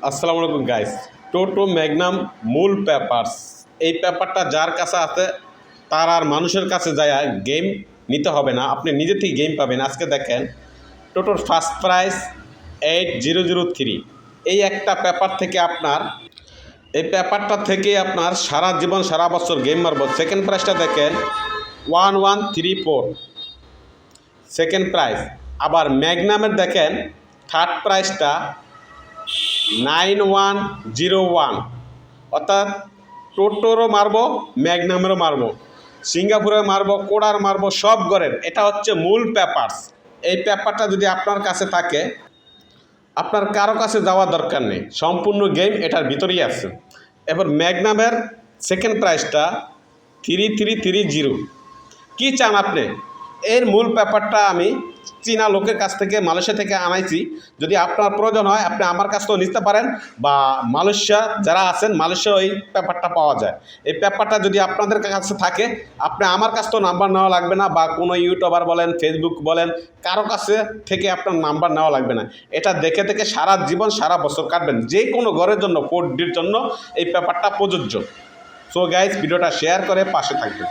আসসালামু আলাইকুম গাইস। টোটো ম্যাগনাম মূল পেপারস, এই পেপারটা যার কাছে আছে তার আর মানুষের কাছে যায় গেম নিতে হবে না, আপনি নিজে থেকে গেম পাবেন। আজকে দেখেন টোটোর ফার্স্ট প্রাইস 8003। এই একটা পেপার থেকে আপনার এই পেপারটা থেকে আপনার সারা জীবন সারা বছর গেম মারব। সেকেন্ড প্রাইসটা দেখেন 1134 সেকেন্ড প্রাইস। আবার ম্যাগনামের দেখেন থার্ড প্রাইসটা 9101, অর্থাৎ টোটোরও মারবো, ম্যাগনামেরও মারবো, সিঙ্গাপুরে মারবো, কোডার মারবো, সব গড়ের। এটা হচ্ছে মূল পেপারস। এই পেপারটা যদি আপনার কাছে থাকে আপনার কারো কাছে যাওয়ার দরকার নেই, সম্পূর্ণ গেম এটার ভিতরেই আছে। এবার ম্যাগনামের সেকেন্ড প্রাইসটা 3330। কী চান আপনি? এর মূল পেপারটা আমি চীনা লোকের কাছ থেকে, মালয়েশিয়া থেকে আনাইছি। যদি আপনার প্রয়োজন হয় আপনি আমার কাছ থেকেও নিতে পারেন, বা মালয়েশিয়া যারা আছেন মালয়েশিয়া এই পেপারটা পাওয়া যায়। এই পেপারটা যদি আপনাদের কাছে থাকে আপনি আমার কাছ থেকেও নাম্বার নেওয়া লাগবে না, বা কোনো ইউটিউবার বলেন, ফেসবুক বলেন, কারো কাছে থেকে আপনার নাম্বার নেওয়া লাগবে না। এটা দেখে দেখে সারা জীবন সারা বছর কাটবেন। যে কোনো ঘরের জন্য, 4Dর জন্য এই পেপারটা প্রযোজ্য। সো গাইস, ভিডিওটা শেয়ার করে পাশে থাকবেন।